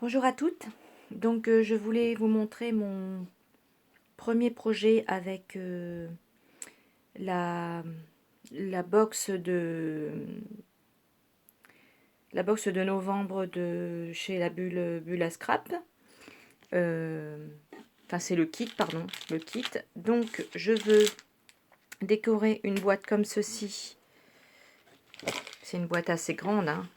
Bonjour à toutes. Donc je voulais vous montrer mon premier projet avec la, la box de novembre de chez la Bulle à Scrap. Enfin c'est le kit, pardon, le kit. Donc je veux décorer une boîte comme ceci. C'est une boîte assez grande, hein.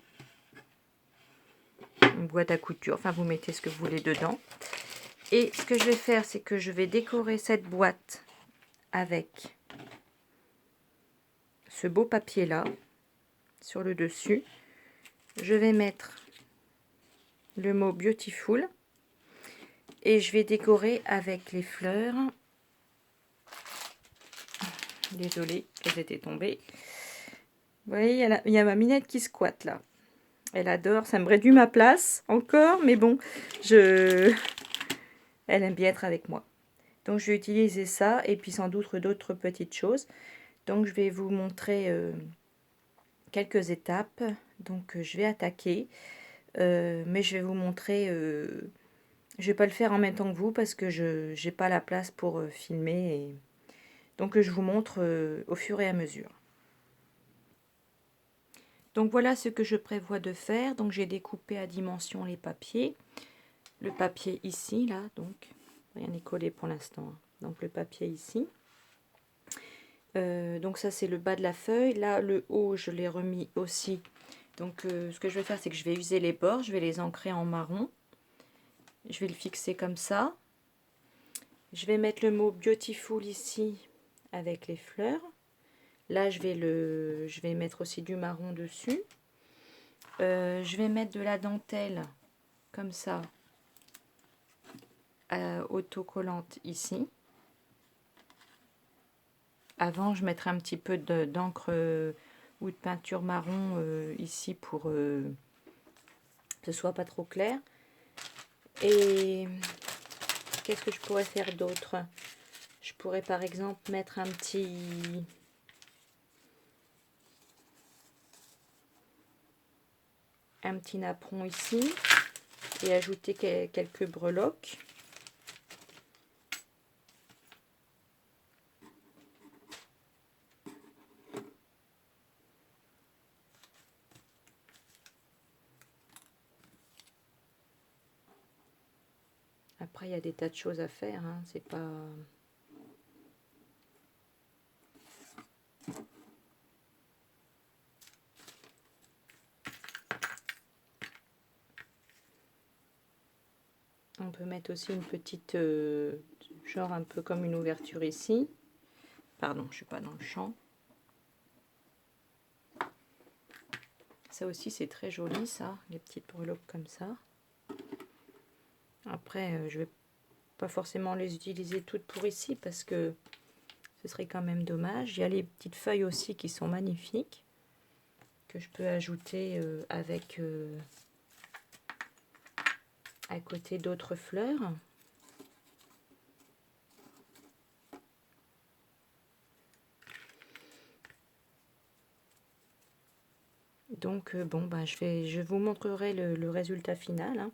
Une boîte à couture. Enfin vous mettez ce que vous voulez dedans. Et ce que je vais faire, c'est que je vais décorer cette boîte avec ce beau papier là sur le dessus. Je vais mettre le mot Beautiful et je vais décorer avec les fleurs. Désolée, elles étaient tombées. Vous voyez, il y a ma minette qui squatte là. Elle adore, ça me réduit ma place encore, mais bon, elle aime bien être avec moi. Donc je vais utiliser ça et puis sans doute d'autres petites choses. Donc je vais vous montrer quelques étapes. Donc je vais attaquer, mais je vais vous montrer. Je vais pas le faire en même temps que vous parce que je n'ai pas la place pour filmer. Et donc je vous montre au fur et à mesure. Donc voilà ce que je prévois de faire. Donc j'ai découpé à dimension les papiers. Le papier ici, là, donc rien n'est collé pour l'instant. Donc le papier ici. Donc ça c'est le bas de la feuille. Là le haut je l'ai remis aussi. Donc ce que je vais faire c'est que je vais user les bords. Je vais les ancrer en marron. Je vais le fixer comme ça. Je vais mettre le mot Beautiful ici avec les fleurs. Là, je vais mettre aussi du marron dessus. Je vais mettre de la dentelle comme ça, autocollante ici. Avant, je mettrai un petit peu d'encre ou de peinture marron ici pour que ce soit pas trop clair. Et qu'est-ce que je pourrais faire d'autre? Je pourrais par exemple mettre un petit napperon ici et ajouter quelques breloques. Après, il y a des tas de choses à faire, hein. C'est pas... On peut mettre aussi une petite... genre un peu comme une ouverture ici. Pardon, je suis pas dans le champ. Ça aussi, c'est très joli, ça. Les petites breloques comme ça. Après, je vais pas forcément les utiliser toutes pour ici parce que ce serait quand même dommage. Il y a les petites feuilles aussi qui sont magnifiques que je peux ajouter avec à côté d'autres fleurs. Donc bon, bah, je vous montrerai le résultat final, hein.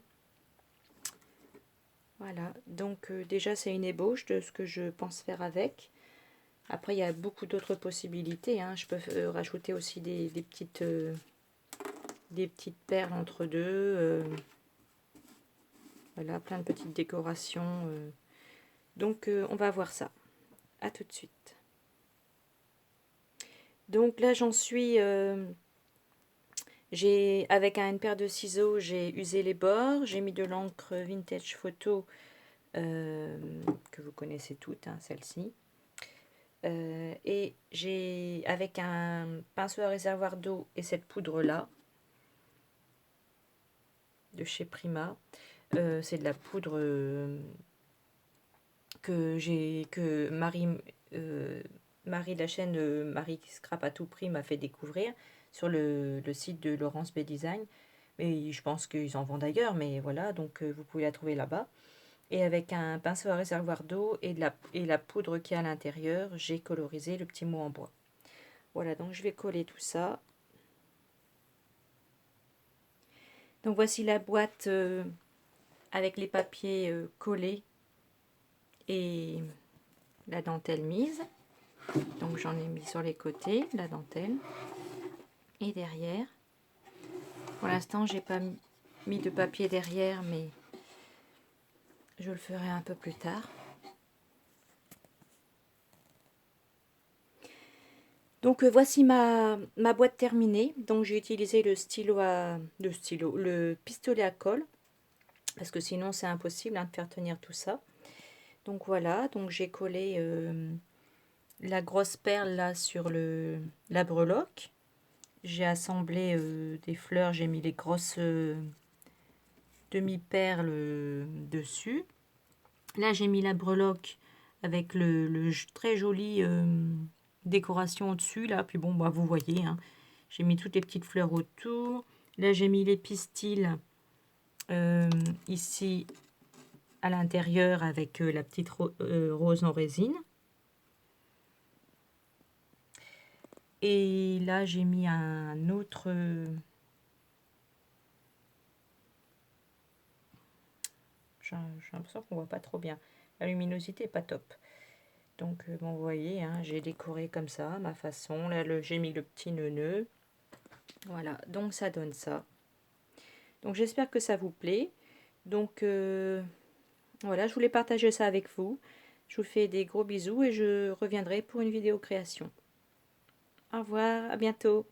Voilà, donc déjà c'est une ébauche de ce que je pense faire avec. Après il y a beaucoup d'autres possibilités, hein. Je peux rajouter aussi des petites perles entre deux. Voilà, plein de petites décorations. Donc on va voir ça. À tout de suite. Donc là j'en suis... avec une paire de ciseaux, j'ai usé les bords. J'ai mis de l'encre vintage photo que vous connaissez toutes, hein, celle-ci. Et j'ai, avec un pinceau à réservoir d'eau et cette poudre-là, de chez Prima, c'est de la poudre que Marie de la chaîne Marie qui scrape à tout prix m'a fait découvrir sur le site de Laurence B Design. Mais je pense qu'ils en vendent ailleurs, mais voilà, donc vous pouvez la trouver là-bas. Et avec un pinceau à réservoir d'eau et la poudre qui est à l'intérieur, j'ai colorisé le petit mot en bois. Voilà, donc je vais coller tout ça. Donc voici la boîte avec les papiers collés et la dentelle mise. Donc j'en ai mis sur les côtés, la dentelle, et derrière. Pour l'instant, j'ai pas mis de papier derrière, mais je le ferai un peu plus tard. Donc voici ma boîte terminée. Donc j'ai utilisé le le pistolet à colle, parce que sinon c'est impossible de faire tenir tout ça. Donc voilà, donc j'ai collé la grosse perle là sur la breloque. J'ai assemblé des fleurs, j'ai mis les grosses demi-perles dessus. Là j'ai mis la breloque avec le très joli décoration au-dessus là. Puis bon, bah, vous voyez, hein, j'ai mis toutes les petites fleurs autour. Là j'ai mis les pistils ici à l'intérieur avec la petite rose en résine. Et là j'ai mis un autre j'ai l'impression qu'on voit pas trop bien, la luminosité est pas top. Donc bon, vous voyez, hein, j'ai décoré comme ça, à ma façon. Là j'ai mis le petit nœud. Voilà, donc ça donne ça. Donc j'espère que ça vous plaît. Donc voilà, je voulais partager ça avec vous. Je vous fais des gros bisous et je reviendrai pour une vidéo création. Au revoir, à bientôt.